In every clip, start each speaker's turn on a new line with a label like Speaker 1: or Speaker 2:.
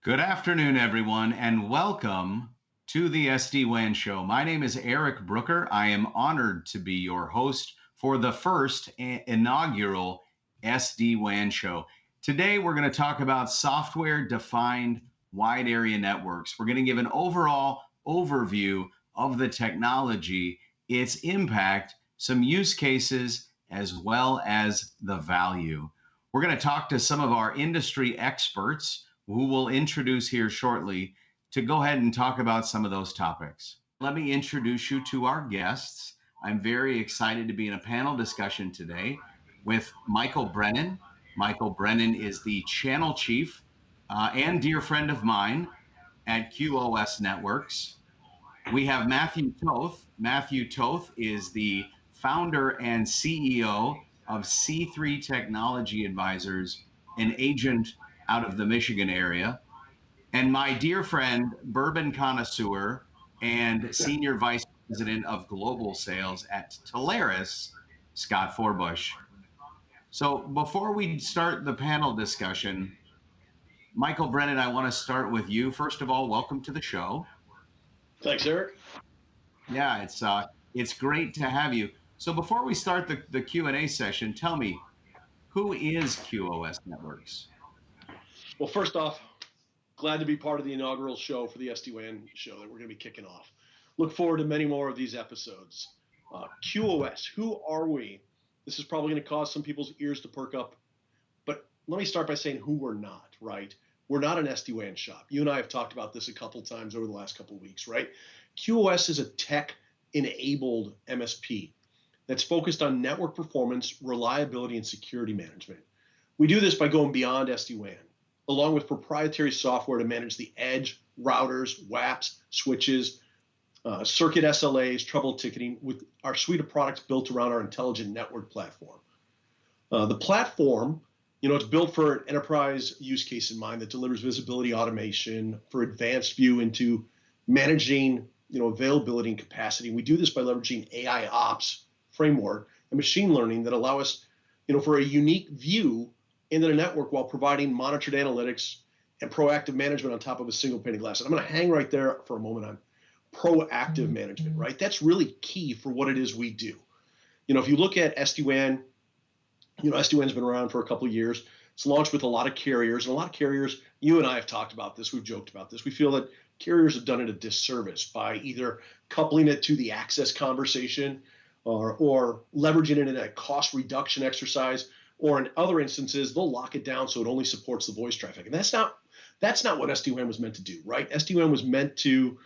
Speaker 1: Good afternoon, everyone, and welcome to the SD WAN Show. My name is Eric Brooker. I am honored to be your host for the first inaugural SD WAN Show. Today, we're going to talk about software-defined wide area networks. We're going to give an overall overview of the technology, its impact, some use cases, as well as the value. We're going to talk to some of our industry experts who we'll introduce here shortly to go ahead and talk about some of those topics. Let me introduce you to our guests. I'm very excited to be in a panel discussion today with Michael Brennan. Michael Brennan is the channel chief and dear friend of mine at QoS Networks. We have Matthew Toth. Matthew Toth is the founder and CEO of C3 Technology Advisors, an agent out of the Michigan area. And my dear friend, bourbon connoisseur and senior vice president of global sales at Telarus, Scott Forbush. So before we start the panel discussion, Michael Brennan, I want to start with you. First of all, welcome to the show.
Speaker 2: Thanks, Eric.
Speaker 1: Yeah, it's great to have you. So before we start the Q&A session, tell me, who is QoS Networks?
Speaker 2: Well, first off, glad to be part of the inaugural show for the SD WAN show that we're going to be kicking off. Look forward to many more of these episodes. QoS, who are we? This is probably going to cause some people's ears to perk up, but let me start by saying who we're not, right? We're not an SD WAN shop. You and I have talked about this a couple times over the last couple of weeks, right? QoS is a tech-enabled MSP that's focused on network performance, reliability, and security management. We do this by going beyond SD-WAN, along with proprietary software to manage the edge, routers, WAPs, switches, circuit SLAs, trouble ticketing, with our suite of products built around our intelligent network platform. The platform, it's built for an enterprise use case in mind that delivers visibility automation for advanced view into managing, availability and capacity. And we do this by leveraging AI ops framework and machine learning that allow us, for a unique view into the network while providing monitored analytics and proactive management on top of a single pane of glass. And I'm going to hang right there for a moment on proactive management, right? That's really key for what it is we do. If you look at SD-WAN, SD-WAN's been around for a couple of years. It's launched with a lot of carriers, and a lot of carriers, you and I have talked about this, we've joked about this. We feel that carriers have done it a disservice by either coupling it to the access conversation or leveraging it in a cost reduction exercise, or in other instances, they'll lock it down so it only supports the voice traffic. And that's not what SD-WAN was meant to do, right? SD-WAN was meant to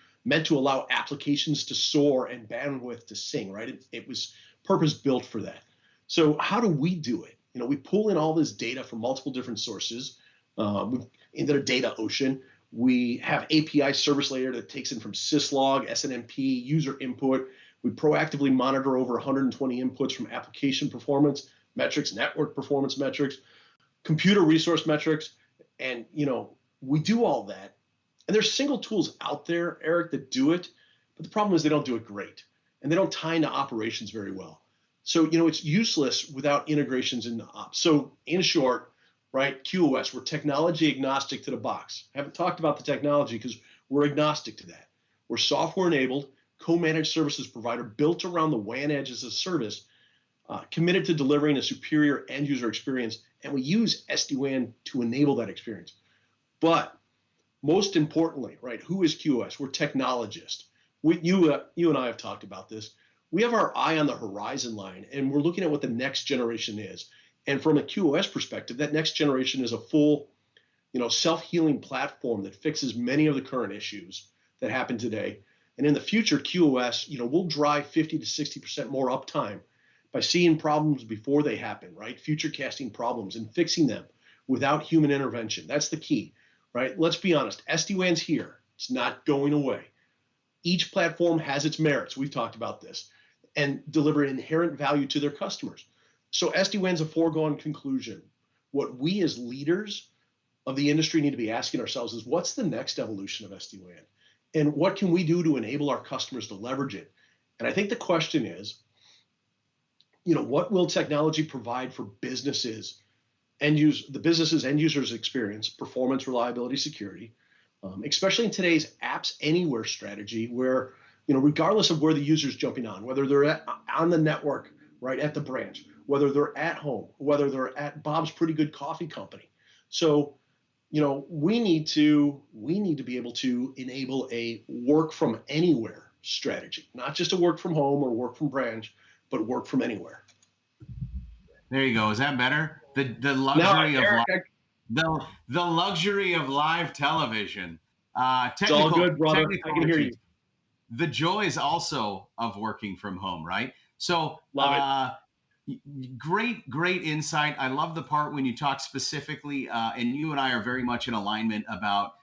Speaker 2: allow applications to soar and bandwidth to sing, right? It was purpose built for that. So how do we do it? We pull in all this data from multiple different sources into the data ocean. We have API service layer that takes in from syslog, SNMP, user input. We proactively monitor over 120 inputs from application performance metrics, network performance metrics, computer resource metrics, and we do all that. And there's single tools out there, Eric, that do it, but the problem is they don't do it great, and they don't tie into operations very well. So it's useless without integrations into ops. So in short, right, QoS, we're technology agnostic to the box. I haven't talked about the technology because we're agnostic to that. We're software enabled, co-managed services provider built around the WAN edge as a service, committed to delivering a superior end user experience, and we use SD-WAN to enable that experience. But most importantly, right, who is QoS? We're technologists. You and I have talked about this. We have our eye on the horizon line, and we're looking at what the next generation is. And from a QoS perspective, that next generation is a full, self-healing platform that fixes many of the current issues that happen today. And in the future, QoS, will drive 50 to 60% more uptime by seeing problems before they happen, right? Future casting problems and fixing them without human intervention. That's the key, right? Let's be honest. SD-WAN's here. It's not going away. Each platform has its merits. We've talked about this, and deliver inherent value to their customers. So SD-WAN's a foregone conclusion. What we as leaders of the industry need to be asking ourselves is, what's the next evolution of SD-WAN? And what can we do to enable our customers to leverage it? And I think the question is, what will technology provide for businesses, the business's end users experience, performance, reliability, security, especially in today's apps anywhere strategy, where regardless of where the user's jumping on, whether they're on the network, right at the branch, whether they're at home, whether they're at Bob's Pretty Good Coffee Company. So, we need to be able to enable a work from anywhere strategy, not just a work from home or work from branch, but work from anywhere.
Speaker 1: There you go. Is that better? The luxury of the luxury of live television.
Speaker 2: It's all good, brother. I can hear you.
Speaker 1: The joys also of working from home, right? So
Speaker 2: love it.
Speaker 1: Great insight. I love the part when you talk specifically, and you and I are very much in alignment about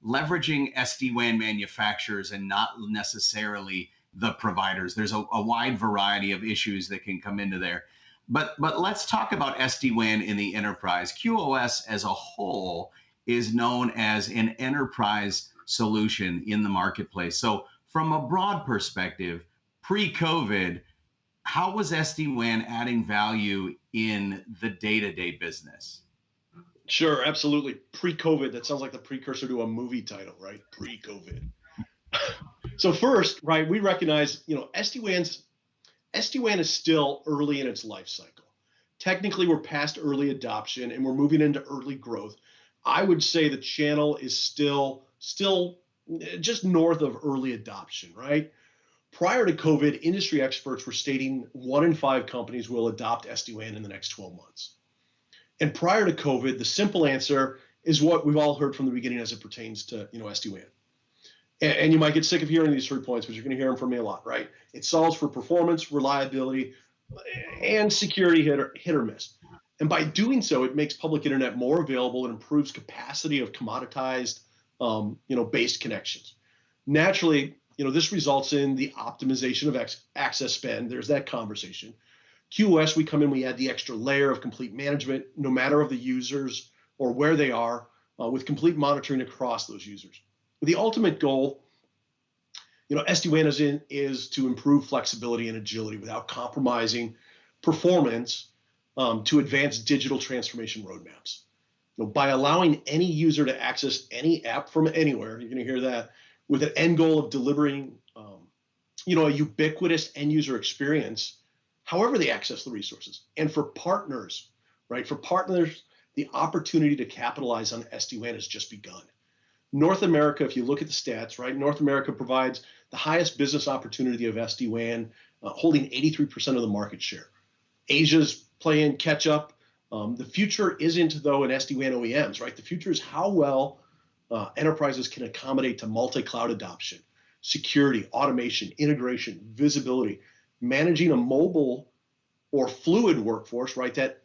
Speaker 1: leveraging SD-WAN manufacturers and not necessarily the providers. There's a wide variety of issues that can come into there. But let's talk about SD-WAN in the enterprise. QoS as a whole is known as an enterprise solution in the marketplace. So from a broad perspective, pre-COVID, how was SD-WAN adding value in the day-to-day business?
Speaker 2: Sure, absolutely. Pre-COVID, that sounds like the precursor to a movie title, right? Pre-COVID. So first, right, we recognize, SD-WAN is still early in its life cycle. Technically, we're past early adoption and we're moving into early growth. I would say the channel is still just north of early adoption, right? Prior to COVID, industry experts were stating 1 in 5 companies will adopt SD-WAN in the next 12 months. And prior to COVID, the simple answer is what we've all heard from the beginning as it pertains to SD-WAN. And you might get sick of hearing these 3 points, but you're going to hear them from me a lot, right? It solves for performance, reliability, and security hit or miss. And by doing so, it makes public internet more available and improves capacity of commoditized, based connections. Naturally, this results in the optimization of access spend. There's that conversation. QoS, we come in, we add the extra layer of complete management, no matter of the users or where they are, with complete monitoring across those users. The ultimate goal, SD-WAN is to improve flexibility and agility without compromising performance to advance digital transformation roadmaps. By allowing any user to access any app from anywhere, you're going to hear that, with an end goal of delivering, a ubiquitous end user experience, however they access the resources. And for partners, right? For partners, the opportunity to capitalize on SD-WAN has just begun. North America, if you look at the stats, right? North America provides the highest business opportunity of SD-WAN, holding 83% of the market share. Asia's playing catch up. The future isn't, though, in SD-WAN OEMs, right? The future is how well enterprises can accommodate to multi-cloud adoption, security, automation, integration, visibility, managing a mobile or fluid workforce, right? That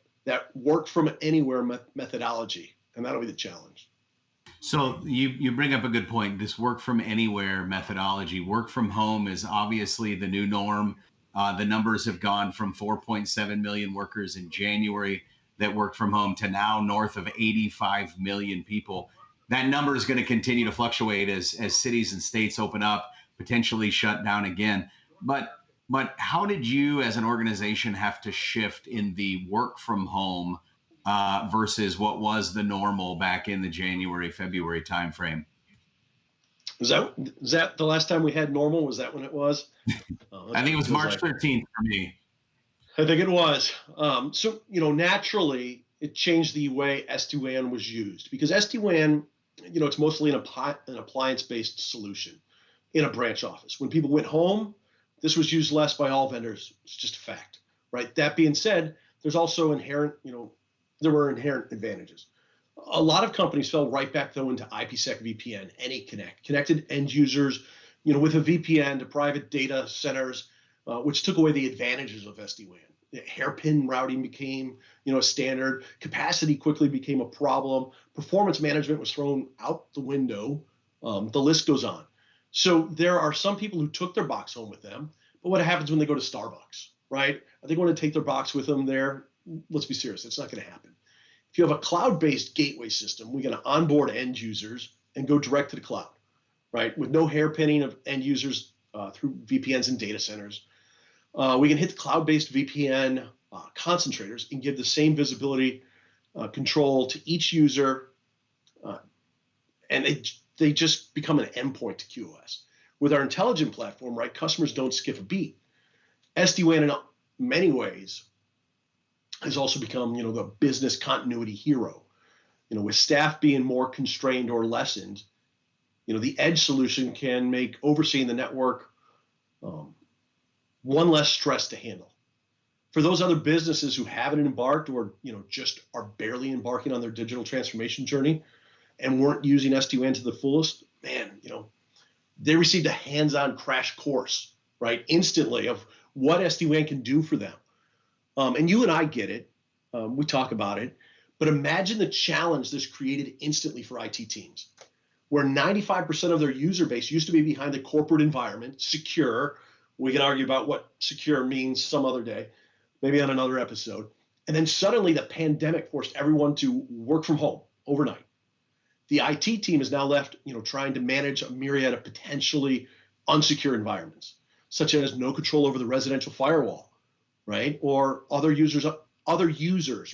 Speaker 2: work from anywhere methodology, and that'll be the challenge.
Speaker 1: So you bring up a good point. This work from anywhere methodology. Work from home is obviously the new norm. The numbers have gone from 4.7 million workers in January that work from home to now north of 85 million people. That number is going to continue to fluctuate as cities and states open up, potentially shut down again. But how did you as an organization have to shift in the work from home versus what was the normal back in the January, February timeframe?
Speaker 2: Was that the last time we had normal? Was that when it was?
Speaker 1: I think it was March 13th for me.
Speaker 2: I think it was. So, naturally, it changed the way SD-WAN was used, because SD-WAN, it's mostly an appliance-based solution in a branch office. When people went home, this was used less by all vendors. It's just a fact, right? That being said, there's also there were inherent advantages. A lot of companies fell right back, though, into IPsec VPN, AnyConnect, connected end users, with a VPN to private data centers, which took away the advantages of SD-WAN. Hairpin routing became, a standard. Capacity quickly became a problem. Performance management was thrown out the window. The list goes on. So there are some people who took their box home with them, but what happens when they go to Starbucks, right? Are they going to take their box with them there? Let's be serious. It's not going to happen. If you have a cloud-based gateway system, we're going to onboard end users and go direct to the cloud, right? With no hairpinning of end users through VPNs and data centers. We can hit the cloud-based VPN concentrators and give the same visibility control to each user. And they just become an endpoint to QoS. With our intelligent platform, right, customers don't skip a beat. SD-WAN in many ways has also become, the business continuity hero. With staff being more constrained or lessened, the edge solution can make overseeing the network one less stress to handle. For those other businesses who haven't embarked or, just are barely embarking on their digital transformation journey and weren't using SD-WAN to the fullest, man, they received a hands-on crash course, right, instantly of what SD-WAN can do for them. And you and I get it. We talk about it. But imagine the challenge this created instantly for IT teams, where 95% of their user base used to be behind the corporate environment, secure. We can argue about what secure means some other day, maybe on another episode. And then suddenly the pandemic forced everyone to work from home overnight. The IT team is now left, trying to manage a myriad of potentially unsecure environments, such as no control over the residential firewall, right? Or other users,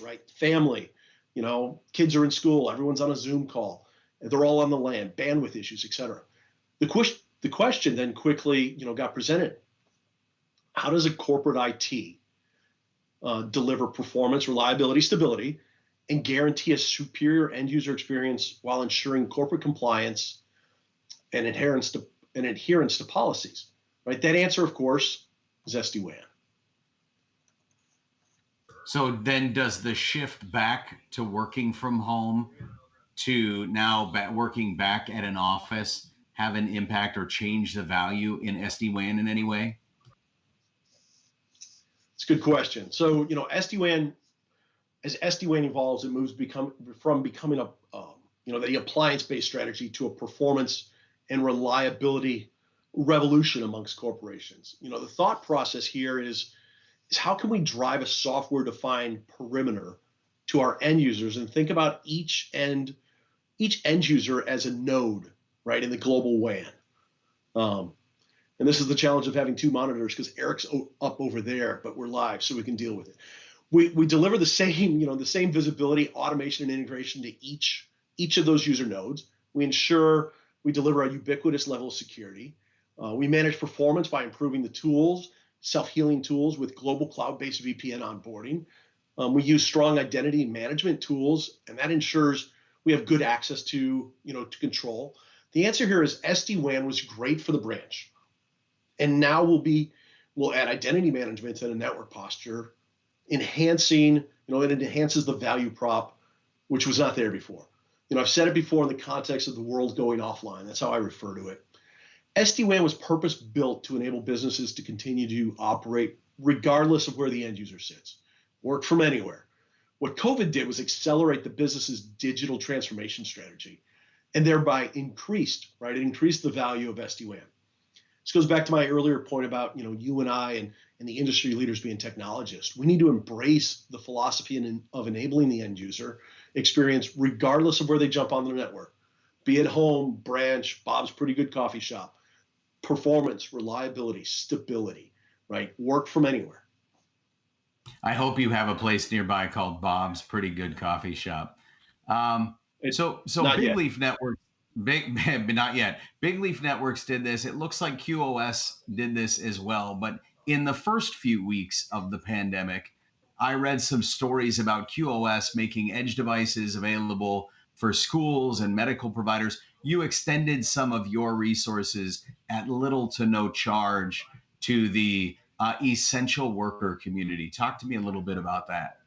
Speaker 2: right? Family, kids are in school, everyone's on a Zoom call, and they're all on the LAN, bandwidth issues, et cetera. The question then quickly, got presented. How does a corporate IT deliver performance, reliability, stability, and guarantee a superior end user experience while ensuring corporate compliance and adherence to policies? Right? That answer, of course, is SD-WAN.
Speaker 1: So then does the shift back to working from home to now working back at an office have an impact or change the value in SD-WAN in any way?
Speaker 2: It's a good question. So, SD-WAN, as SD-WAN evolves, it moves from becoming the appliance-based strategy to a performance and reliability revolution amongst corporations. The thought process here is how can we drive a software-defined perimeter to our end users and think about each end user as a node, right, in the global WAN. And this is the challenge of having two monitors because Eric's up over there, but we're live, so we can deal with it. We deliver the same visibility, automation, and integration to each of those user nodes. We ensure we deliver a ubiquitous level of security. We manage performance by improving the tools, self-healing tools with global cloud-based VPN onboarding. We use strong identity management tools, and that ensures we have good access to control. The answer here is SD-WAN was great for the branch, and now we'll add identity management to the network posture, enhancing, it enhances the value prop, which was not there before. I've said it before in the context of the world going offline. That's how I refer to it. SD-WAN was purpose-built to enable businesses to continue to operate regardless of where the end user sits, work from anywhere. What COVID did was accelerate the business's digital transformation strategy and thereby increased the value of SD-WAN. This goes back to my earlier point about, you and I and the industry leaders being technologists. We need to embrace the philosophy of enabling the end user experience regardless of where they jump on the network, be it home, branch, Bob's Pretty Good Coffee Shop. Performance, reliability, stability, right? Work from anywhere.
Speaker 1: I hope you have a place nearby called Bob's Pretty Good Coffee Shop. So BigLeaf Networks, not yet. BigLeaf Networks did this. It looks like QoS did this as well. But in the first few weeks of the pandemic, I read some stories about QoS making edge devices available for schools and medical providers. You extended some of your resources at little to no charge to the essential worker community. Talk to me a little bit about that.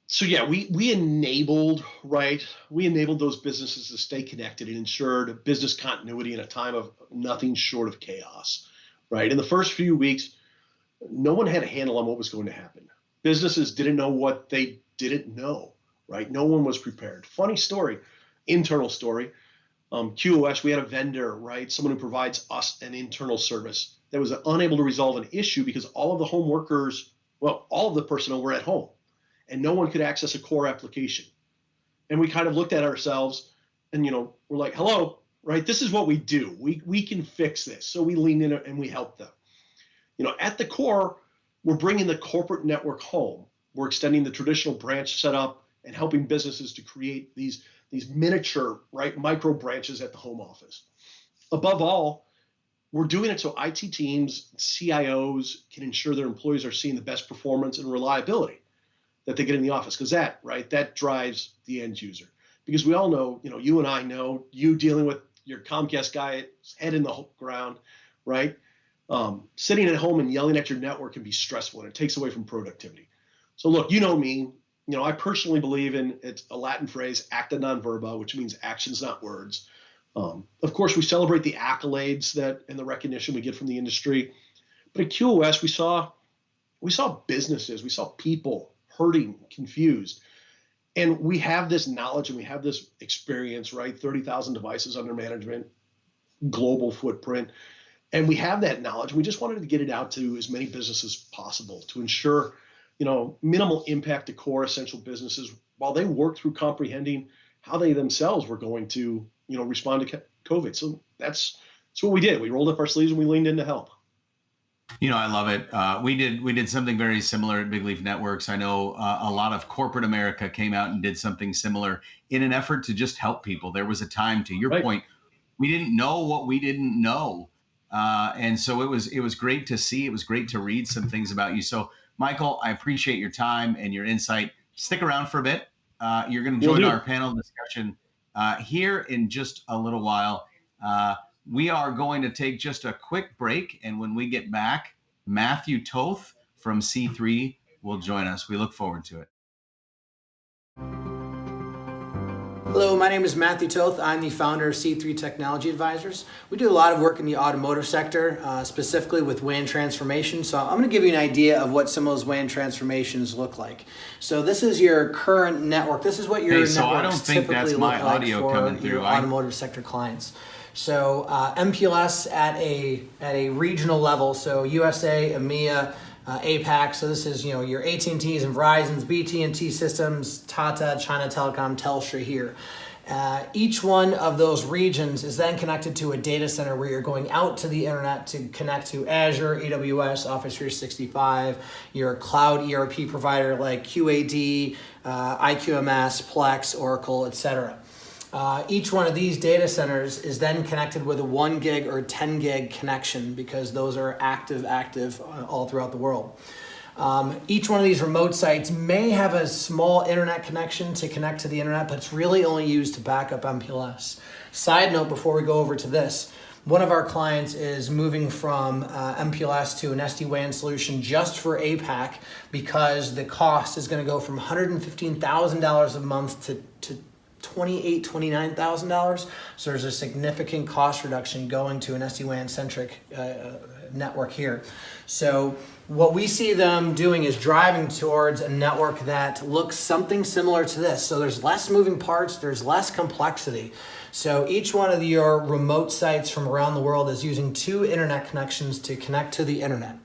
Speaker 2: So yeah, we enabled those businesses to stay connected and ensured business continuity in a time of nothing short of chaos, right? In the first few weeks, no one had a handle on what was going to happen. Businesses didn't know what they didn't know, right? No one was prepared. Funny story, internal story. QoS, we had a vendor, right? Someone who provides us an internal service that was unable to resolve an issue because all of the home workers, all of the personnel were at home and no one could access a core application. And we kind of looked at ourselves and, we're like, hello, right? This is what we do. We can fix this. So we leaned in and we helped them. At the core, we're bringing the corporate network home. We're extending the traditional branch setup and helping businesses to create these miniature, right, micro branches at the home office. Above all, we're doing it so IT teams, CIOs can ensure their employees are seeing the best performance and reliability that they get in the office, because that drives the end user. Because we all know, you and I know, you dealing with your Comcast guy, head in the ground, right? Sitting at home and yelling at your network can be stressful, and it takes away from productivity. So look, you know me, I personally believe in, it's a Latin phrase, acta non verba, which means actions, not words. Of course, we celebrate the accolades and the recognition we get from the industry. But at QoS, we saw businesses, we saw people hurting, confused. And we have this knowledge and we have this experience, right? 30,000 devices under management, global footprint. And we have that knowledge. We just wanted to get it out to as many businesses as possible to ensure, minimal impact to core essential businesses while they work through comprehending how they themselves were going to, respond to COVID. So that's what we did. We rolled up our sleeves and we leaned in to help.
Speaker 1: I love it. We did something very similar at BigLeaf Networks. I know a lot of corporate America came out and did something similar in an effort to just help people. There was a time, to your point, we didn't know what we didn't know. And so it was great to see. It was great to read some things about you. So, Michael, I appreciate your time and your insight. Stick around for a bit. You're going to join our panel discussion here in just a little while. We are going to take just a quick break. And when we get back, Matthew Toth from C3 will join us. We look forward to it.
Speaker 3: Hello, my name is Matthew Toth. I'm the founder of C3 Technology Advisors. We do a lot of work in the automotive sector, specifically with WAN transformation. So I'm going to give you an idea of what some of those WAN transformations look like. So this is your current network. This is what your networks typically look like for your automotive sector clients. So MPLS at a regional level, so USA, EMEA, APAC. So this is your AT&Ts and Verizons, BT&T Systems, Tata, China Telecom, Telstra here. Each one of those regions is then connected to a data center where you're going out to the internet to connect to Azure, AWS, Office 365, your cloud ERP provider like QAD, IQMS, Plex, Oracle, etc. Each one of these data centers is then connected with a 1 gig or 10 gig connection, because those are active all throughout the world. Each one of these remote sites may have a small internet connection to connect to the internet, but it's really only used to back up MPLS. Side note before we go over to this, one of our clients is moving from MPLS to an SD WAN solution just for APAC, because the cost is going to go from $115,000 a month to $28,000, $29,000. So there's a significant cost reduction going to an SD-WAN centric network here. So what we see them doing is driving towards a network that looks something similar to this. So there's less moving parts, there's less complexity. So each one of your remote sites from around the world is using 2 internet connections to connect to the internet.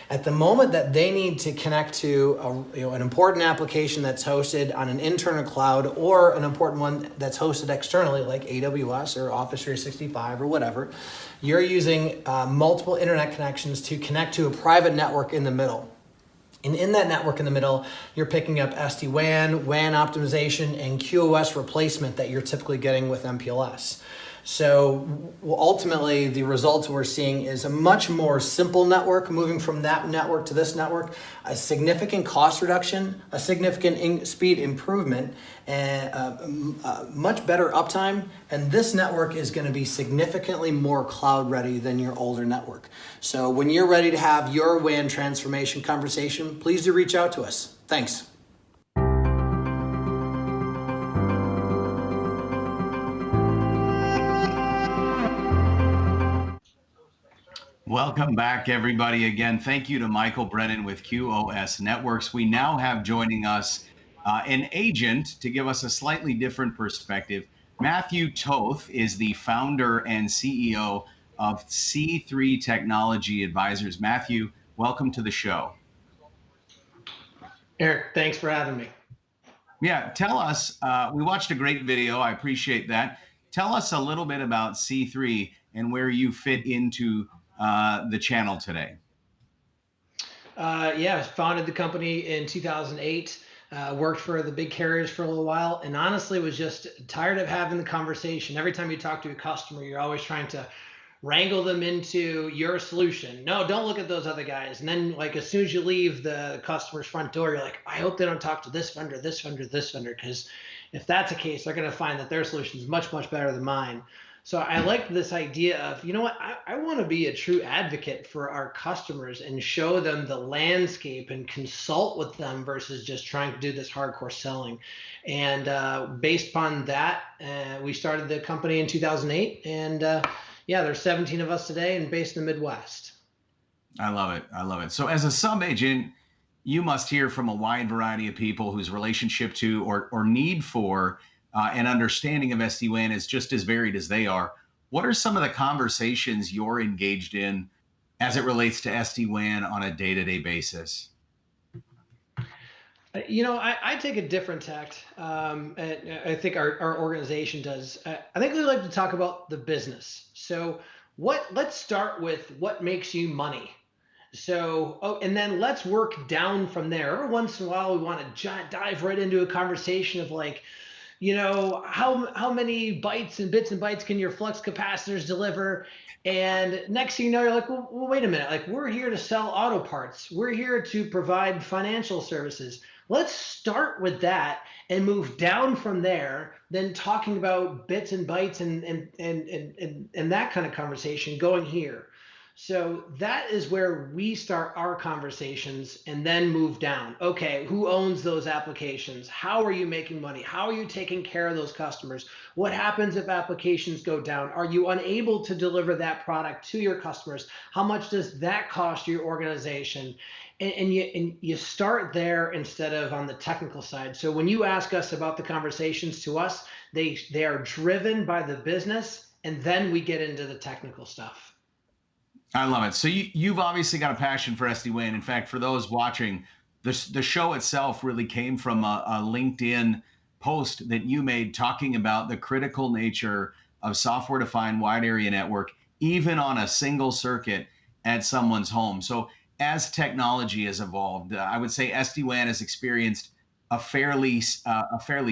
Speaker 3: At the moment that they need to connect to an important application that's hosted on an internal cloud, or an important one that's hosted externally like AWS or Office 365 or whatever, you're using multiple internet connections to connect to a private network in the middle. And in that network in the middle, you're picking up SD-WAN, WAN optimization, and QoS replacement that you're typically getting with MPLS. So ultimately, the results we're seeing is a much more simple network, moving from that network to this network, a significant cost reduction, a significant speed improvement, and much better uptime. And this network is going to be significantly more cloud ready than your older network. So when you're ready to have your WAN transformation conversation, please do reach out to us. Thanks.
Speaker 1: Welcome back, everybody. Again, thank you to Michael Brennan with QoS Networks. We now have joining us an agent to give us a slightly different perspective. Matthew Toth is the founder and CEO of C3 Technology Advisors. Matthew, welcome to the show.
Speaker 3: Eric, thanks for having me.
Speaker 1: Yeah, tell us, we watched a great video. I appreciate that. Tell us a little bit about C3 and where you fit into the channel today.
Speaker 3: Yeah, I founded the company in 2008. Worked for the big carriers for a little while, and honestly was just tired of having the conversation. Every time you talk to a customer, you're always trying to wrangle them into your solution. No, don't look at those other guys. And then, like, as soon as you leave the customer's front door, you're like, I hope they don't talk to this vendor, this vendor, this vendor, because if that's the case, they're going to find that their solution is much, much better than mine. So I like this idea of, you know what, I want to be a true advocate for our customers and show them the landscape and consult with them versus just trying to do this hardcore selling. And based upon that, we started the company in 2008. And yeah, there's 17 of us today and based in the Midwest.
Speaker 1: I love it. I love it. So as a sub agent, you must hear from a wide variety of people whose relationship to or need for and understanding of SD-WAN is just as varied as they are. What are some of the conversations you're engaged in as it relates to SD-WAN on a day-to-day basis?
Speaker 3: You know, I take a different tact. I think our organization does. I think we like to talk about the business. So let's start with what makes you money. So, and then let's work down from there. Every once in a while, we want to dive right into a conversation of like, you know, how many bytes and bits and bytes can your flux capacitors deliver? And next thing you know, you're like, well, wait a minute. Like, we're here to sell auto parts. We're here to provide financial services. Let's start with that and move down from there, then talking about bits and bytes and that kind of conversation going here. So that is where we start our conversations and then move down. Okay, who owns those applications? How are you making money? How are you taking care of those customers? What happens if applications go down? Are you unable to deliver that product to your customers? How much does that cost your organization? And you start there instead of on the technical side. So when you ask us about the conversations to us, they are driven by the business, and then we get into the technical stuff.
Speaker 1: I love it. So you've obviously got a passion for SD-WAN. In fact, for those watching, the show itself really came from a LinkedIn post that you made talking about the critical nature of software-defined wide area network, even on a single circuit at someone's home. So as technology has evolved, I would say SD-WAN has experienced a fairly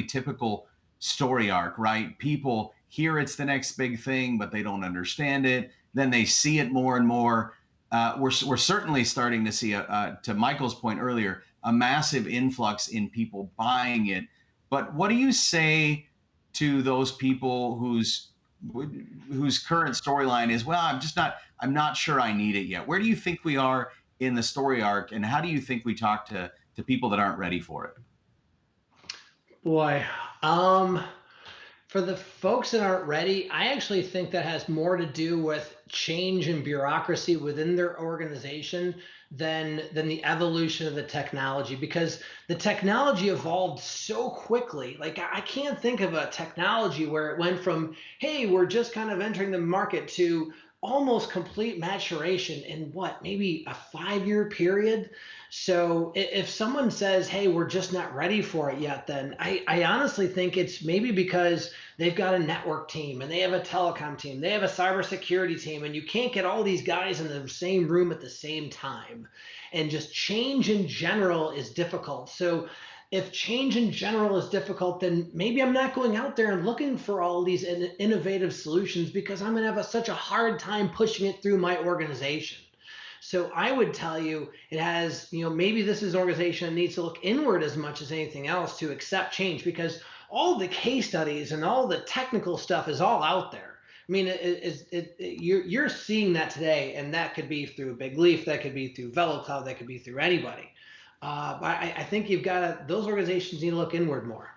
Speaker 1: typical story arc, right? People hear it's the next big thing, but they don't understand it. Then they see it more and more. We're certainly starting to see, to Michael's point earlier, a massive influx in people buying it. But what do you say to those people whose current storyline is, well, I'm not sure I need it yet? Where do you think we are in the story arc, and how do you think we talk to people that aren't ready for it?
Speaker 3: Boy, for the folks that aren't ready, I actually think that has more to do with change and bureaucracy within their organization than the evolution of the technology, because the technology evolved so quickly. Like, I can't think of a technology where it went from, hey, we're just kind of entering the market, to almost complete maturation in what, maybe a 5-year period. So if someone says, hey, we're just not ready for it yet, then I honestly think it's maybe because they've got a network team and they have a telecom team, they have a cybersecurity team, and you can't get all these guys in the same room at the same time. And just change in general is difficult. So if change in general is difficult, then maybe I'm not going out there and looking for all these innovative solutions, because I'm going to have such a hard time pushing it through my organization. So I would tell you, it has, maybe this is an organization that needs to look inward as much as anything else to accept change, because all the case studies and all the technical stuff is all out there. I mean, you're seeing that today, and that could be through BigLeaf, that could be through VeloCloud, that could be through anybody. I think those organizations need to look inward more.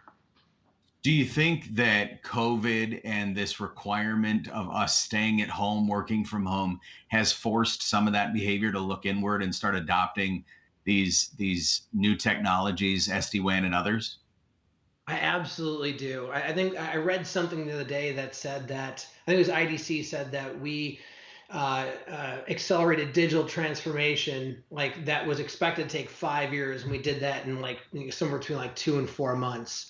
Speaker 1: Do you think that COVID and this requirement of us staying at home, working from home, has forced some of that behavior to look inward and start adopting these new technologies, SD-WAN and others?
Speaker 3: I absolutely do. I think I read something the other day that said that, I think it was IDC said that we accelerated digital transformation, like that was expected to take 5 years, and we did that in like somewhere between like 2 and 4 months.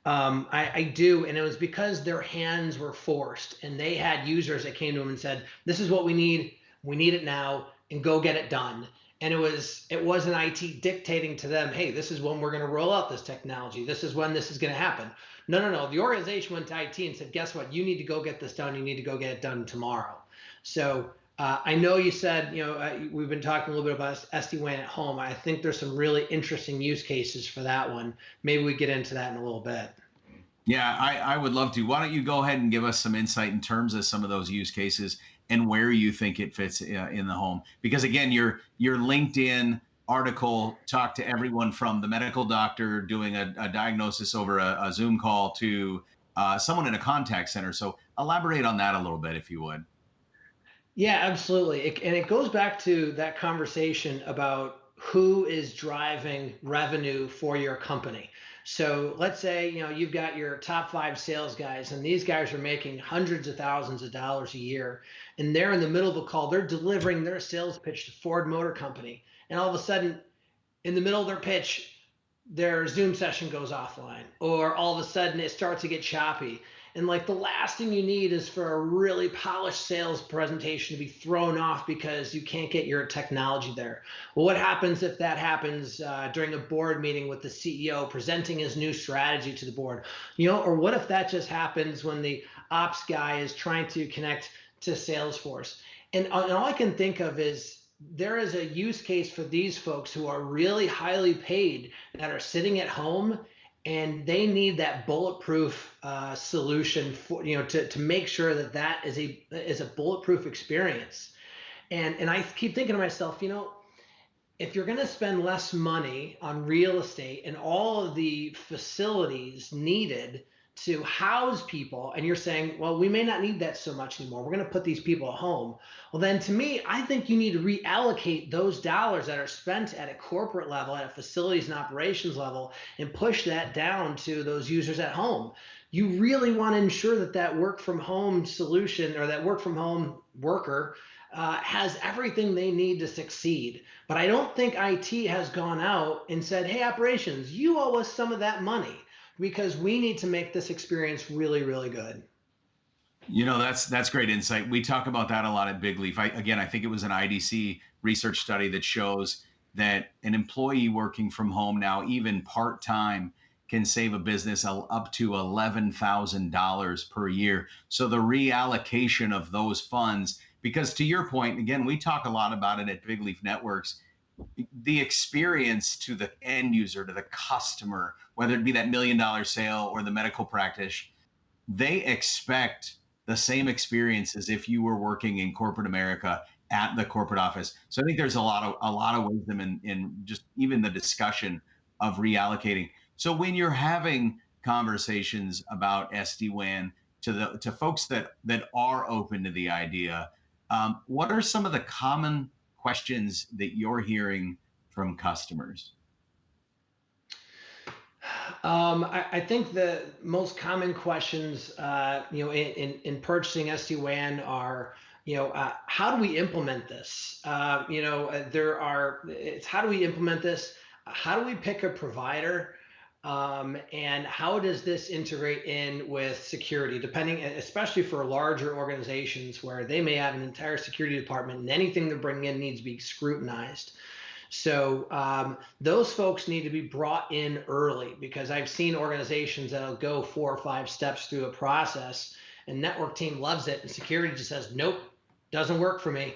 Speaker 3: I do, and it was because their hands were forced, and they had users that came to them and said, this is what we need it now, and go get it done. and it wasn't IT dictating to them, hey, this is when we're going to roll out this technology. This is when this is going to happen. No. The organization went to IT and said, guess what? You need to go get this done. You need to go get it done tomorrow. So I know you said, we've been talking a little bit about SD-WAN at home. I think there's some really interesting use cases for that one. Maybe we get into that in a little bit.
Speaker 1: Yeah, I would love to. Why don't you go ahead and give us some insight in terms of some of those use cases and where you think it fits in the home? Because again, your LinkedIn article talked to everyone from the medical doctor doing a diagnosis over a Zoom call to someone in a contact center. So elaborate on that a little bit, if you would.
Speaker 3: Yeah, absolutely. And it goes back to that conversation about who is driving revenue for your company. So let's say, you've got your top 5 sales guys, and these guys are making hundreds of thousands of dollars a year, and they're in the middle of a call. They're delivering their sales pitch to Ford Motor Company, and all of a sudden, in the middle of their pitch, their Zoom session goes offline, or all of a sudden it starts to get choppy. And like, the last thing you need is for a really polished sales presentation to be thrown off because you can't get your technology there. Well, what happens if that happens during a board meeting with the CEO presenting his new strategy to the board? Or what if that just happens when the ops guy is trying to connect to Salesforce? And all I can think of is, there is a use case for these folks who are really highly paid that are sitting at home, and they need that bulletproof solution for, to make sure that is a bulletproof experience. And I keep thinking to myself, if you're going to spend less money on real estate and all of the facilities needed to house people, and you're saying, well, we may not need that so much anymore, we're going to put these people at home. Well, then to me, I think you need to reallocate those dollars that are spent at a corporate level, at a facilities and operations level, and push that down to those users at home. You really want to ensure that work from home solution, or that work from home worker, has everything they need to succeed. But I don't think IT has gone out and said, hey, operations, you owe us some of that money, because we need to make this experience really, really good.
Speaker 1: That's great insight. We talk about that a lot at BigLeaf. I think it was an IDC research study that shows that an employee working from home now, even part-time, can save a business up to $11,000 per year. So the reallocation of those funds, because to your point, again, we talk a lot about it at BigLeaf Networks, the experience to the end user, to the customer, whether it be that $1 million sale or the medical practice, they expect the same experience as if you were working in corporate America at the corporate office. So I think there's a lot of wisdom in just even the discussion of reallocating. So when you're having conversations about SD-WAN to folks that are open to the idea, what are some of the common questions that you're hearing from customers?
Speaker 3: I think the most common questions, in purchasing SD-WAN are, how do we implement this? It's how do we implement this? How do we pick a provider? And how does this integrate in with security, especially for larger organizations where they may have an entire security department and anything they're bringing in needs to be scrutinized. So those folks need to be brought in early, because I've seen organizations that'll go 4 or 5 steps through a process, and network team loves it, and security just says, nope, doesn't work for me.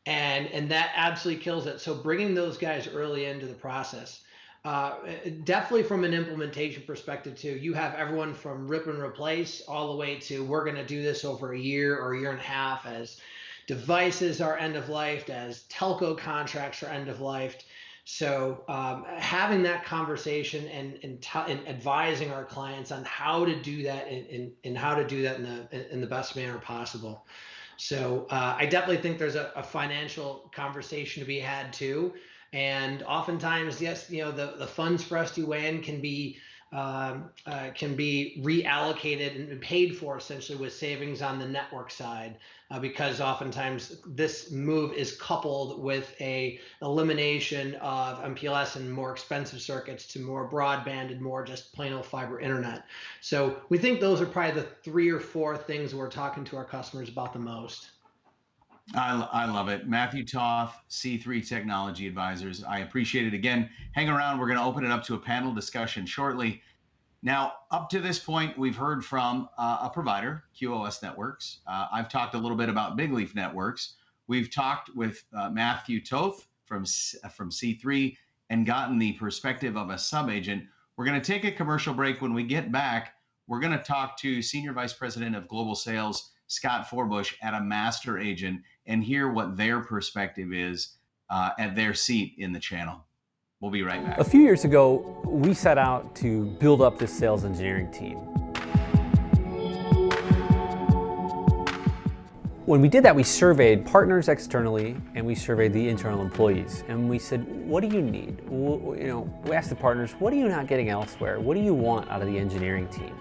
Speaker 3: And that absolutely kills it. So bringing those guys early into the process. Definitely from an implementation perspective too, you have everyone from rip and replace all the way to, we're going to do this over a year or a year and a half, as devices are end of life, as telco contracts are end of life. So having that conversation and advising our clients on how to do that and how to do that in the best manner possible. So I definitely think there's a financial conversation to be had too. And oftentimes, yes, the funds for SD-WAN can be reallocated and paid for essentially with savings on the network side, because oftentimes this move is coupled with a elimination of MPLS and more expensive circuits to more broadband and more just plain old fiber internet. So we think those are probably the 3 or 4 things we're talking to our customers about the most.
Speaker 1: I love it. Matthew Toth, C3 Technology Advisors. I appreciate it. Again, hang around. We're going to open it up to a panel discussion shortly. Now, up to this point, we've heard from a provider, QoS Networks. I've talked a little bit about BigLeaf Networks. We've talked with Matthew Toth from C3 and gotten the perspective of a sub-agent. We're going to take a commercial break. When we get back, we're going to talk to Senior Vice President of Global Sales, Scott Forbush, at a master agent and hear what their perspective is at their seat in the channel. We'll be right back.
Speaker 4: A few years ago, we set out to build up this sales engineering team. When we did that, we surveyed partners externally and we surveyed the internal employees. And we said, what do you need? We asked the partners, what are you not getting elsewhere? What do you want out of the engineering team?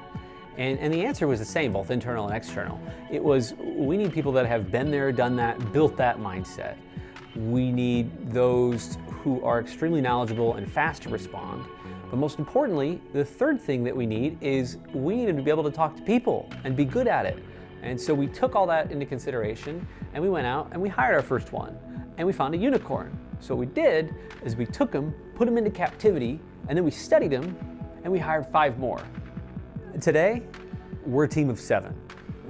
Speaker 4: And the answer was the same, both internal and external. It was, we need people that have been there, done that, built that mindset. We need those who are extremely knowledgeable and fast to respond. But most importantly, the third thing that we need is we need to be able to talk to people and be good at it. And so we took all that into consideration and we went out and we hired our first one and we found a unicorn. So what we did is we took him, put him into captivity, and then we studied him and we hired 5 more. Today, we're a team of 7.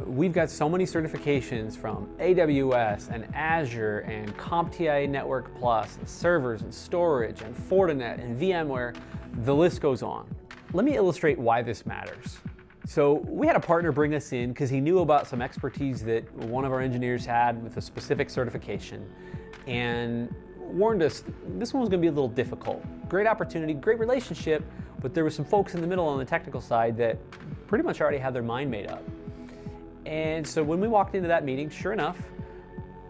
Speaker 4: We've got so many certifications from AWS and Azure and CompTIA Network Plus, and servers and storage and Fortinet and VMware. The list goes on. Let me illustrate why this matters. So we had a partner bring us in because he knew about some expertise that one of our engineers had with a specific certification and warned us this one was going to be a little difficult. Great opportunity, great relationship, but there were some folks in the middle on the technical side that pretty much already had their mind made up. And so when we walked into that meeting, sure enough,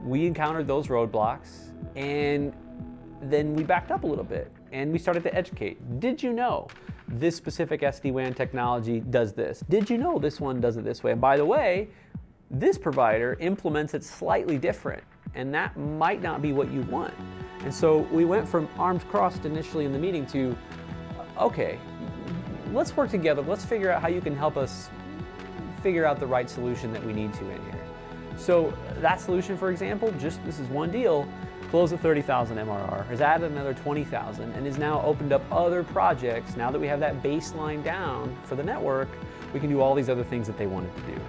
Speaker 4: we encountered those roadblocks and then we backed up a little bit and we started to educate. Did you know this specific SD-WAN technology does this? Did you know this one does it this way? And by the way, this provider implements it slightly different and that might not be what you want. And so we went from arms crossed initially in the meeting to, okay, let's work together. Let's figure out how you can help us figure out the right solution that we need to in here. So that solution, for example, just this is one deal, closed at 30,000 MRR, has added another 20,000, and has now opened up other projects. Now that we have that baseline down for the network, we can do all these other things that they wanted to do.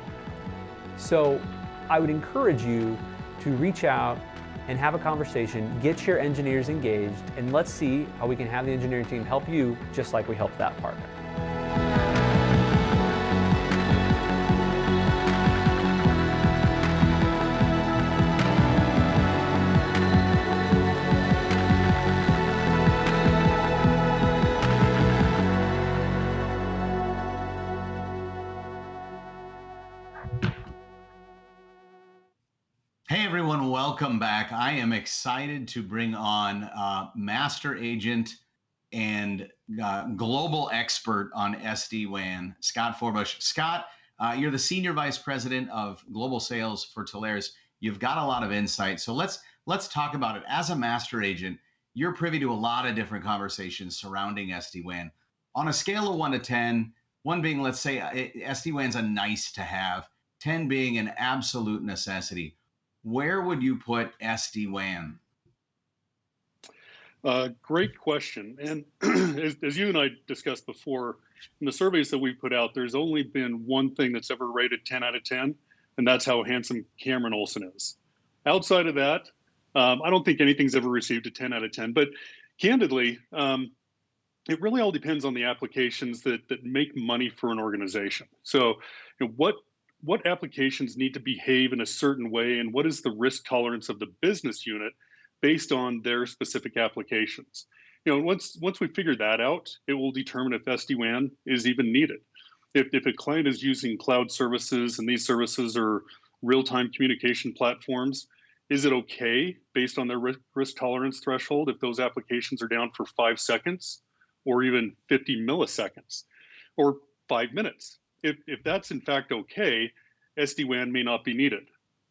Speaker 4: So I would encourage you to reach out and have a conversation, get your engineers engaged, and let's see how we can have the engineering team help you just like we helped that partner.
Speaker 1: Hey everyone, welcome back. I am excited to bring on Master Agent and global expert on SD-WAN, Scott Forbush. Scott, you're the Senior Vice President of Global Sales for Telarus. You've got a lot of insight. So let's talk about it. As a Master Agent, you're privy to a lot of different conversations surrounding SD-WAN. On a scale of 1 to 10, 1 being, let's say, SD-WAN's a nice to have, 10 being an absolute necessity. Where would you put SD-WAN?
Speaker 5: Great question. And as you and I discussed before, in the surveys that we put out, there's only been one thing that's ever rated 10 out of 10, and that's how handsome Cameron Olson is. Outside of that, I don't think anything's ever received a 10 out of 10. But candidly, it really all depends on the applications that make money for an organization. So, what applications need to behave in a certain way, and what is the risk tolerance of the business unit based on their specific applications? Once we figure that out, it will determine if SD-WAN is even needed. If a client is using cloud services and these services are real-time communication platforms, is it okay based on their risk tolerance threshold if those applications are down for 5 seconds or even 50 milliseconds or 5 minutes? If that's in fact okay, SD-WAN may not be needed.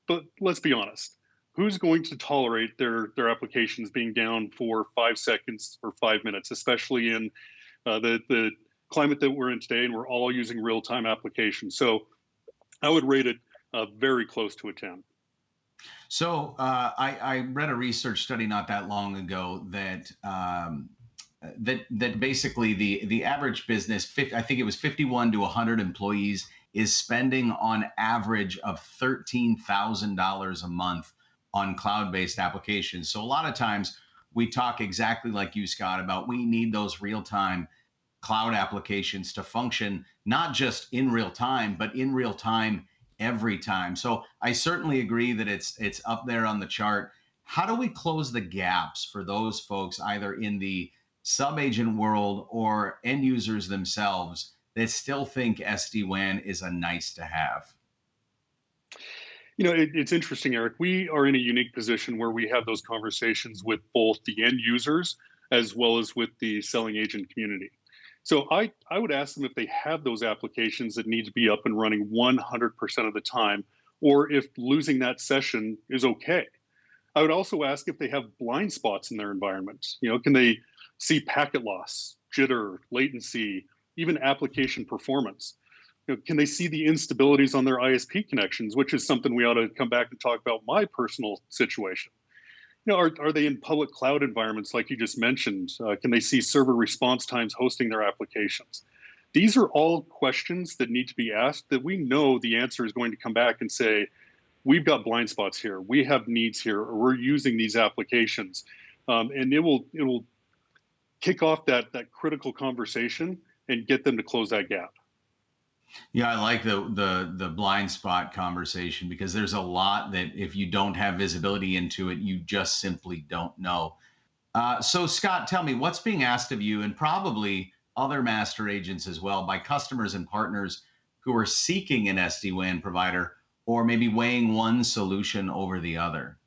Speaker 5: But let's be honest, who's going to tolerate their applications being down for 5 seconds or 5 minutes, especially in the climate that we're in today, and we're all using real-time applications? So I would rate it very close to a 10.
Speaker 1: So I read a research study not that long ago that that basically the average business, I think it was 51 to 100 employees, is spending on average of $13,000 a month on cloud-based applications. So a lot of times we talk exactly like you, Scott, about we need those real-time cloud applications to function not just in real time, but in real time every time. So I certainly agree that it's up there on the chart. How do we close the gaps for those folks either in the sub agent world or end users themselves that still think SD-WAN is a nice to have?
Speaker 5: It's interesting, Eric. We are in a unique position where we have those conversations with both the end users as well as with the selling agent community. So I would ask them if they have those applications that need to be up and running 100% of the time, or if losing that session is okay. I would also ask if they have blind spots in their environment. Can they see packet loss, jitter, latency, even application performance? Can they see the instabilities on their ISP connections, which is something we ought to come back and talk about my personal situation. Are they in public cloud environments like you just mentioned? Can they see server response times hosting their applications? These are all questions that need to be asked that we know the answer is going to come back and say, we've got blind spots here, we have needs here, or we're using these applications. And it will kick off that critical conversation and get them to close that gap.
Speaker 1: Yeah, I like the blind spot conversation because there's a lot that if you don't have visibility into it, you just simply don't know. So Scott, tell me what's being asked of you and probably other master agents as well by customers and partners who are seeking an SD-WAN provider or maybe weighing one solution over the other.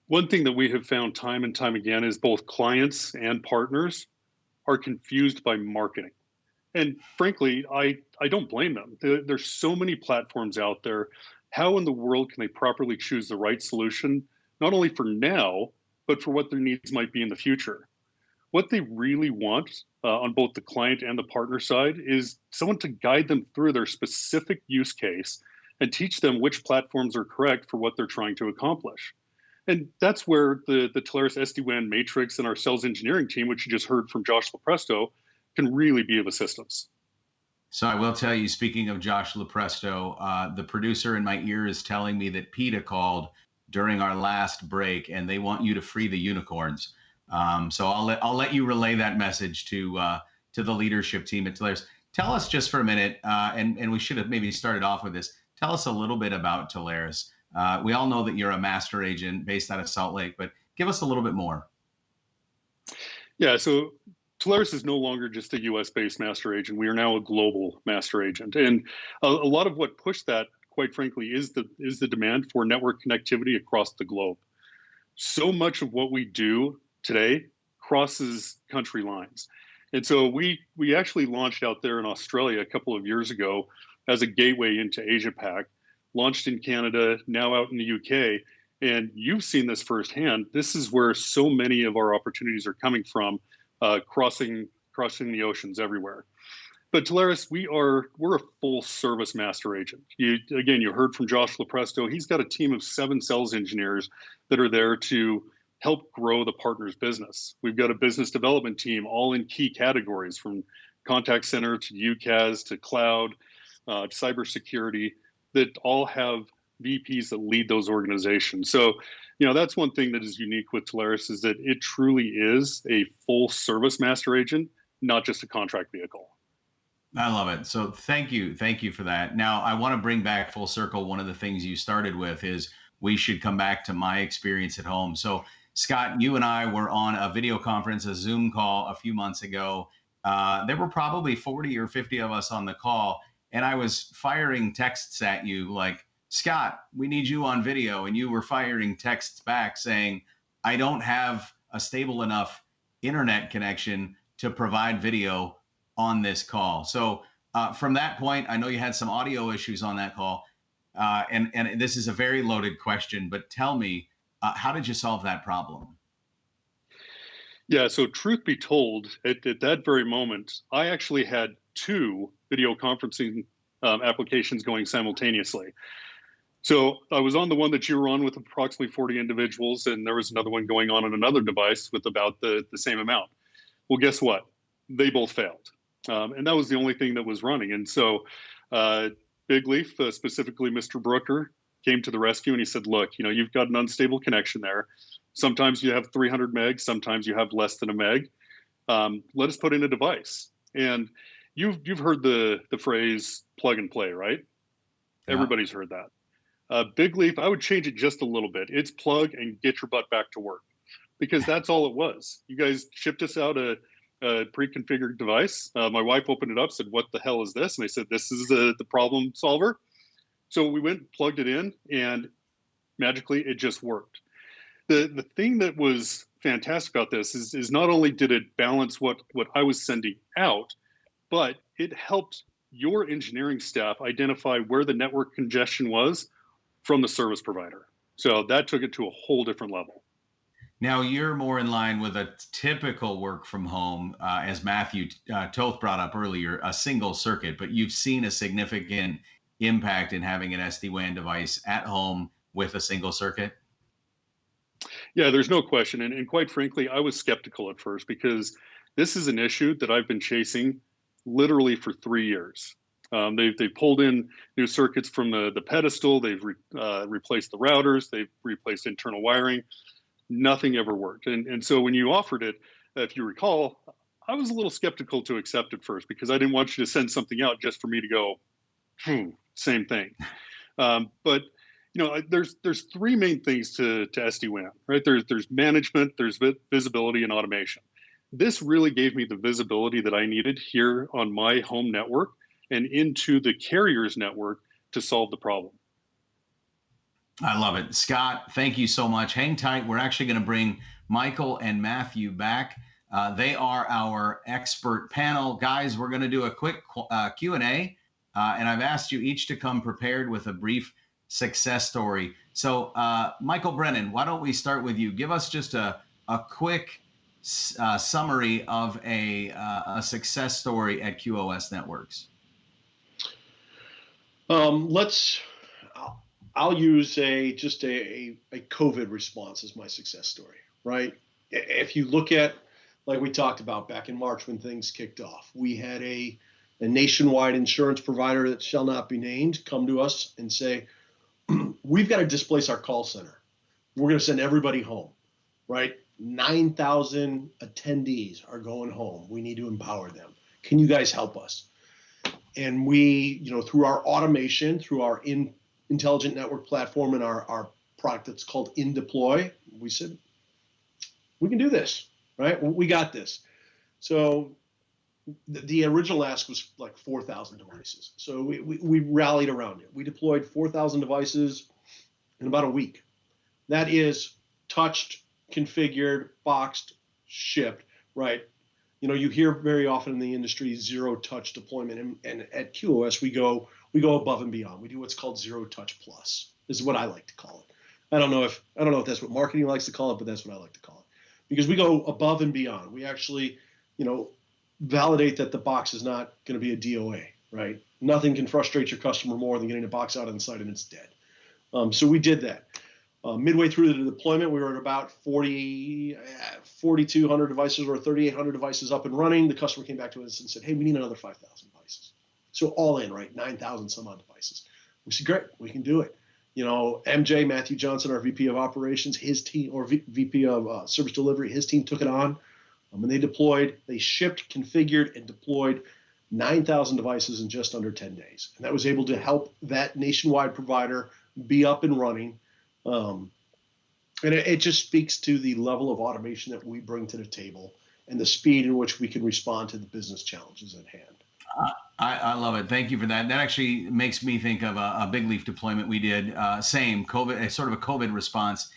Speaker 5: One thing that we have found time and time again is both clients and partners are confused by marketing. And frankly, I don't blame them. There's so many platforms out there. How in the world can they properly choose the right solution, not only for now, but for what their needs might be in the future? What they really want on both the client and the partner side is someone to guide them through their specific use case and teach them which platforms are correct for what they're trying to accomplish. And that's where the Telarus SD-WAN matrix and our sales engineering team, which you just heard from Josh Lopresto, can really be of assistance.
Speaker 1: So I will tell you, speaking of Josh Lopresto, the producer in my ear is telling me that PETA called during our last break and they want you to free the unicorns. So I'll let you relay that message to the leadership team at Telarus. Tell us just for a minute, and we should have maybe started off with this. Tell us a little bit about Telarus. We all know that you're a master agent based out of Salt Lake, but give us a little bit more.
Speaker 5: Yeah, so Telarus is no longer just a US-based master agent. We are now a global master agent. And a lot of what pushed that, quite frankly, is the demand for network connectivity across the globe. So much of what we do today crosses country lines. And so we actually launched out there in Australia a couple of years ago as a gateway into Asia Pac, launched in Canada, now out in the UK. And you've seen this firsthand. This is where so many of our opportunities are coming from, crossing the oceans everywhere. But Telarus, we're a full service master agent. You heard from Josh Lopresto. He's got a team of 7 sales engineers that are there to help grow the partner's business. We've got a business development team, all in key categories, from contact center to UCaaS to cloud, cybersecurity, that all have VPs that lead those organizations. So, that's one thing that is unique with Telarus, is that it truly is a full service master agent, not just a contract vehicle.
Speaker 1: I love it. So thank you for that. Now I want to bring back full circle. One of the things you started with is we should come back to my experience at home. So Scott, you and I were on a video conference, a Zoom call a few months ago. There were probably 40 or 50 of us on the call, and I was firing texts at you like, Scott, we need you on video. And you were firing texts back saying, I don't have a stable enough internet connection to provide video on this call. So from that point, I know you had some audio issues on that call. And this is a very loaded question, but tell me, how did you solve that problem?
Speaker 5: Yeah, so truth be told, at that very moment, I actually had 2 video conferencing applications going simultaneously. So I was on the one that you were on with approximately 40 individuals, and there was another one going on another device with about the same amount. Well, guess what? They both failed. And that was the only thing that was running. And so BigLeaf, specifically Mr. Brooker, came to the rescue, and he said, look, you've got an unstable connection there. Sometimes you have 300 meg, sometimes you have less than a meg. Let us put in a device. And you've heard the phrase plug and play, right? Yeah. Everybody's heard that. BigLeaf, I would change it just a little bit. It's plug and get your butt back to work, because that's all it was. You guys shipped us out a pre-configured device. My wife opened it up, said, what the hell is this? And they said, this is the problem solver. So we went, plugged it in, and magically it just worked. The thing that was fantastic about this is not only did it balance what I was sending out, but it helped your engineering staff identify where the network congestion was from the service provider. So that took it to a whole different level.
Speaker 1: Now you're more in line with a typical work from home, as Matthew Toth brought up earlier, a single circuit, but you've seen a significant impact in having an SD-WAN device at home with a single circuit?
Speaker 5: Yeah, there's no question. And quite frankly, I was skeptical at first, because this is an issue that I've been chasing literally for 3 years. They've pulled in new circuits from the pedestal. They've replaced the routers. They've replaced internal wiring. Nothing ever worked. And so when you offered it, if you recall, I was a little skeptical to accept it first, because I didn't want you to send something out just for me to go, same thing. But there's three main things to SD-WAN, right? There's management, there's visibility, and automation. This really gave me the visibility that I needed here on my home network and into the carrier's network to solve the problem.
Speaker 1: I love it. Scott, thank you so much. Hang tight. We're actually going to bring Michael and Matthew back. They are our expert panel. Guys, we're going to do a quick Q&A, and I've asked you each to come prepared with a brief success story. So, Michael Brennan, why don't we start with you? Give us just a quick summary of a success story at QoS Networks.
Speaker 2: I'll use just a COVID response as my success story, right? If you look at, like we talked about back in March when things kicked off, we had a nationwide insurance provider that shall not be named come to us and say, we've got to displace our call center. We're going to send everybody home, right? 9,000 attendees are going home. We need to empower them. Can you guys help us? And we, through our automation, through our intelligent network platform and our product that's called InDeploy, we said, we can do this, right? We got this. So the original ask was like 4,000 devices. So we rallied around it. We deployed 4,000 devices in about a week. That is touched, configured, boxed, shipped, right? You hear very often in the industry zero touch deployment, and at QoS we go above and beyond. We do what's called zero touch plus. This is what I like to call it. I don't know if that's what marketing likes to call it, but that's what I like to call it, because we go above and beyond. We actually, validate that the box is not going to be a DOA, right? Nothing can frustrate your customer more than getting a box out on site and it's dead. So we did that. Midway through the deployment, we were at about 4,200 devices or 3,800 devices up and running. The customer came back to us and said, hey, we need another 5,000 devices. So all in, right, 9,000 some odd devices. We said, great, we can do it. MJ, Matthew Johnson, our VP of operations, his team, or VP of service delivery, his team took it on. And they shipped, configured, and deployed 9,000 devices in just under 10 days. And that was able to help that nationwide provider be up and running. And it just speaks to the level of automation that we bring to the table and the speed in which we can respond to the business challenges at hand.
Speaker 1: I love it. Thank you for that. That actually makes me think of a BigLeaf deployment we did. Same COVID, sort of a COVID response,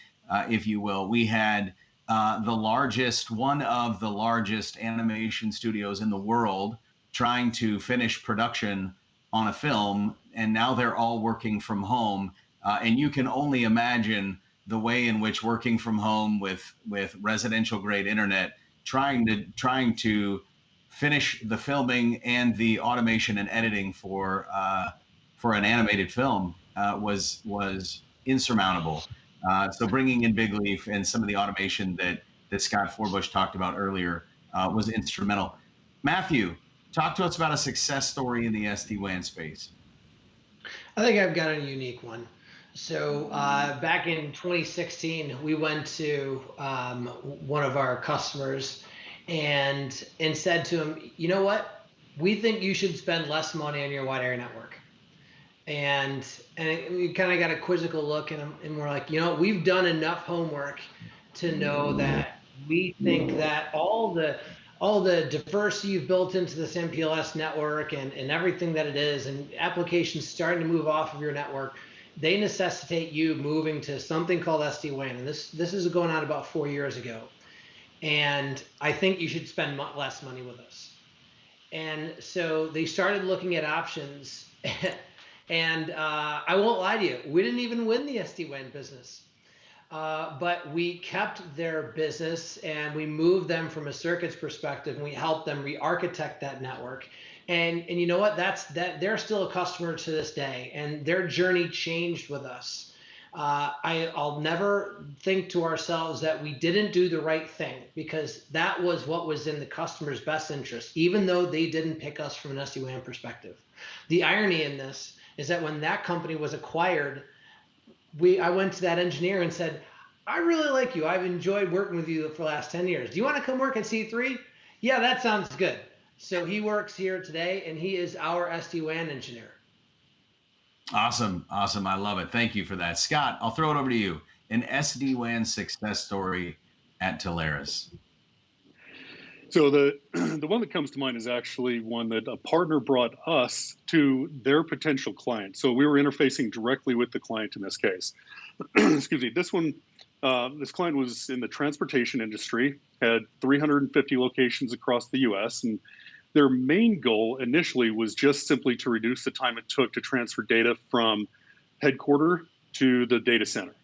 Speaker 1: if you will. We had one of the largest animation studios in the world trying to finish production on a film, and now they're all working from home. And you can only imagine the way in which working from home with residential grade internet, trying to finish the filming and the automation and editing for an animated film was insurmountable. So bringing in BigLeaf and some of the automation that Scott Forbush talked about earlier was instrumental. Matthew, talk to us about a success story in the SD-WAN space.
Speaker 3: I think I've got a unique one. So back in 2016, we went to one of our customers and said to him, you know what? We think you should spend less money on your wide area network. And we kind of got a quizzical look, and we're like, you know, we've done enough homework to know that we think that all the diversity you've built into this MPLS network and everything that it is, and applications starting to move off of your network, they necessitate you moving to something called SD-WAN. And this is going on about 4 years ago. And I think you should spend less money with us. And so they started looking at options. And I won't lie to you, we didn't even win the SD-WAN business. But we kept their business and we moved them from a circuits perspective, and we helped them re-architect that network. And you know what? They're still a customer to this day, and their journey changed with us. I'll never think to ourselves that we didn't do the right thing, because that was what was in the customer's best interest, even though they didn't pick us from an SD-WAN perspective. The irony in this is that when that company was acquired, I went to that engineer and said, I really like you. I've enjoyed working with you for the last 10 years. Do you want to come work at C3? Yeah, that sounds good. So he works here today, and he is our SD-WAN engineer.
Speaker 1: Awesome. I love it. Thank you for that. Scott, I'll throw it over to you. An SD-WAN success story at Telarus.
Speaker 5: So the one that comes to mind is actually one that a partner brought us to their potential client. So we were interfacing directly with the client in this case. Excuse me. This one, this client was in the transportation industry, had 350 locations across the U.S., and their main goal initially was just simply to reduce the time it took to transfer data from headquarters to the data center.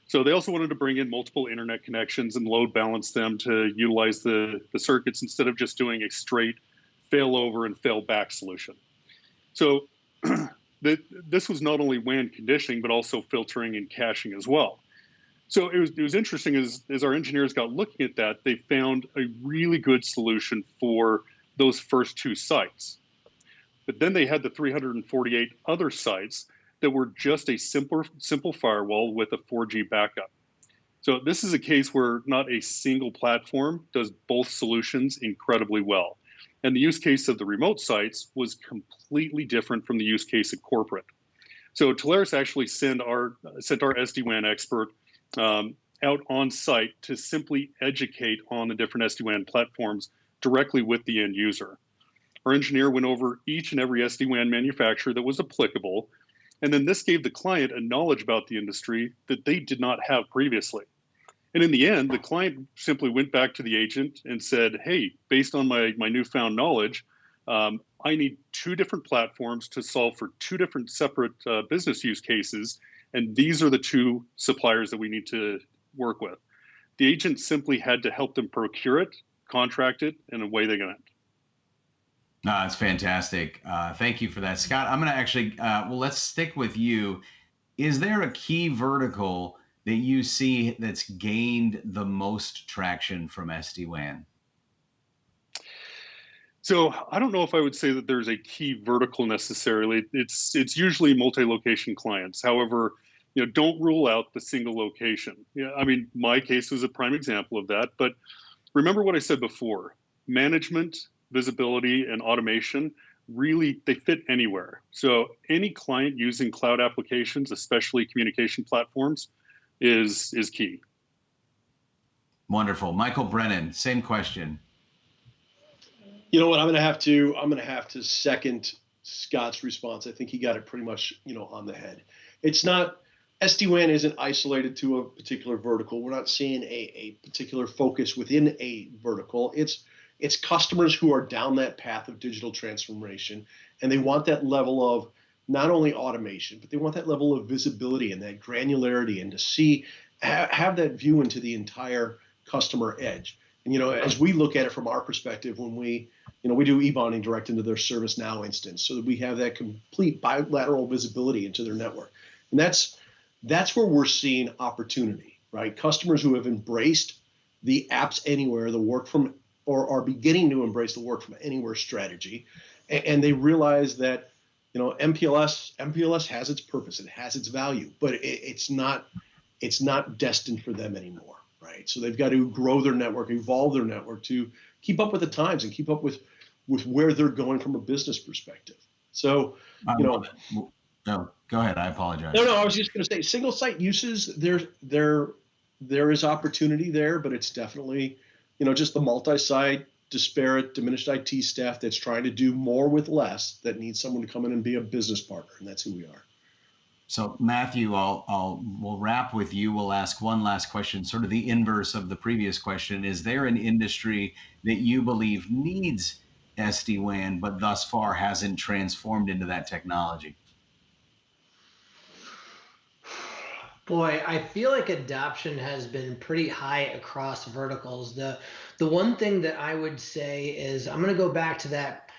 Speaker 5: So they also wanted to bring in multiple internet connections and load balance them to utilize the circuits instead of just doing a straight failover and fail back solution. So this was not only WAN conditioning, but also filtering and caching as well. So it was interesting as our engineers got looking at that, they found a really good solution for those first two sites. But then they had the 348 other sites that were just a simple firewall with a 4G backup. So this is a case where not a single platform does both solutions incredibly well. And the use case of the remote sites was completely different from the use case of corporate. So Telarus actually sent our SD-WAN expert out on site to simply educate on the different SD-WAN platforms directly with the end user. Our engineer went over each and every SD-WAN manufacturer that was applicable, and then this gave the client a knowledge about the industry that they did not have previously. And in the end, the client simply went back to the agent and said, hey, based on my newfound knowledge, I need 2 different platforms to solve for 2 different separate business use cases, and these are the 2 suppliers that we need to work with. The agent simply had to help them procure it, contract it, and away they went.
Speaker 1: It's fantastic. Thank you for that, Scott. I'm going to actually, let's stick with you. Is there a key vertical that you see that's gained the most traction from SD-WAN?
Speaker 5: So I don't know if I would say that there's a key vertical necessarily. It's usually multi-location clients. However, don't rule out the single location. I mean, my case was a prime example of that. But remember what I said before: management, visibility, and automation, really, they fit anywhere. So any client using cloud applications, especially communication platforms, is key.
Speaker 1: Wonderful. Michael Brennan, same question.
Speaker 2: You know what? I'm going to have to second Scott's response. I think he got it pretty much, on the head. It's not, SD-WAN isn't isolated to a particular vertical. We're not seeing a particular focus within a vertical. It's customers who are down that path of digital transformation, and they want that level of not only automation, but they want that level of visibility and that granularity, and to have that view into the entire customer edge. And as we look at it from our perspective, when we do e-bonding direct into their ServiceNow instance, so that we have that complete bilateral visibility into their network. And that's where we're seeing opportunity, right? Customers who have embraced the apps anywhere, the work from, or are beginning to embrace the work from anywhere strategy, and they realize that, MPLS has its purpose, it has its value, but it's not destined for them anymore, right? So they've got to grow their network, evolve their network to keep up with the times and keep up with where they're going from a business perspective. So,
Speaker 1: No, go ahead. I apologize.
Speaker 2: No, I was just going to say single site uses, there is opportunity there, but it's definitely, just the multi-site, disparate, diminished IT staff that's trying to do more with less that needs someone to come in and be a business partner, and that's who we are.
Speaker 1: So Matthew, we'll wrap with you. We'll ask one last question, sort of the inverse of the previous question. Is there an industry that you believe needs SD-WAN, but thus far hasn't transformed into that technology?
Speaker 3: Boy, I feel like adoption has been pretty high across verticals. The one thing that I would say is I'm going to go back to that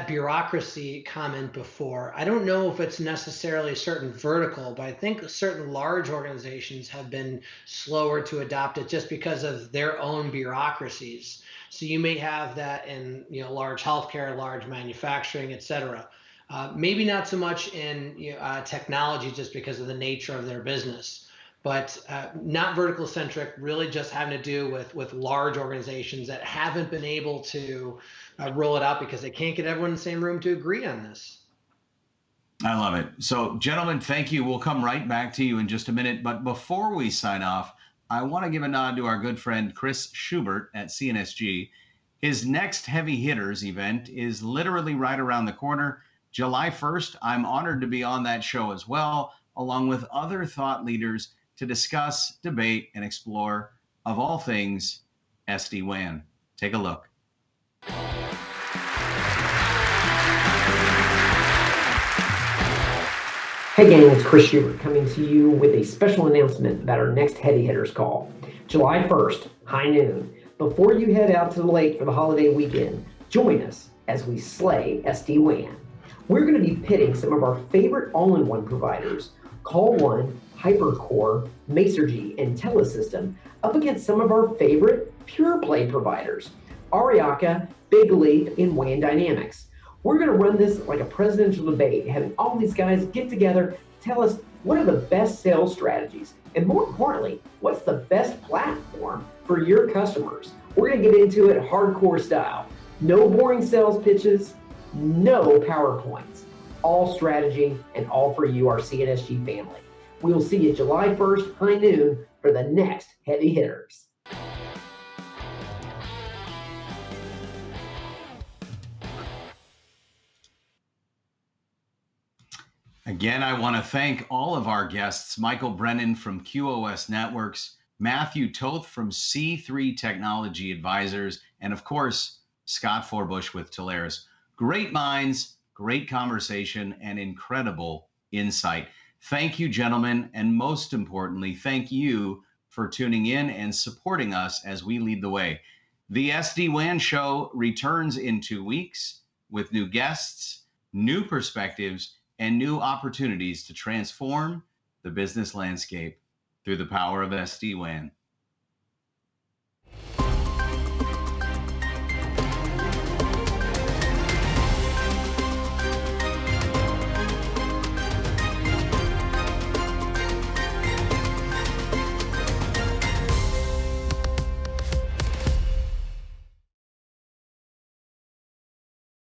Speaker 3: bureaucracy comment before. I don't know if it's necessarily a certain vertical, but I think certain large organizations have been slower to adopt it just because of their own bureaucracies. So you may have that in large healthcare, large manufacturing, et cetera. Maybe not so much in technology just because of the nature of their business, but not vertical centric, really just having to do with large organizations that haven't been able to roll it out because they can't get everyone in the same room to agree on this.
Speaker 1: I love it. So gentlemen, thank you. We'll come right back to you in just a minute. But before we sign off, I want to give a nod to our good friend, Chris Schubert at CNSG. His next Heavy Hitters event is literally right around the corner. July 1st, I'm honored to be on that show as well, along with other thought leaders to discuss, debate, and explore, of all things, SD-WAN. Take a look.
Speaker 6: Hey gang, it's Chris Schubert coming to you with a special announcement about our next Heavy Hitters call. July 1st, high noon. Before you head out to the lake for the holiday weekend, join us as we slay SD-WAN. We're going to be pitting some of our favorite all-in-one providers, Call One, HyperCore, Masergy, and Telesystem, up against some of our favorite pure play providers, Ariaka, BigLeaf, and WAN Dynamics. We're going to run this like a presidential debate, having all these guys get together, tell us what are the best sales strategies, and more importantly, what's the best platform for your customers. We're going to get into it hardcore style. No boring sales pitches, no PowerPoints, all strategy and all for you, our CNSG family. We will see you July 1st, high noon, for the next Heavy Hitters.
Speaker 1: Again, I want to thank all of our guests, Michael Brennan from QoS Networks, Matthew Toth from C3 Technology Advisors, and of course, Scott Forbush with Telarus. Great minds, great conversation, and incredible insight. Thank you, gentlemen, and most importantly, thank you for tuning in and supporting us as we lead the way. The SD WAN Show returns in 2 weeks with new guests, new perspectives, and new opportunities to transform the business landscape through the power of SD WAN.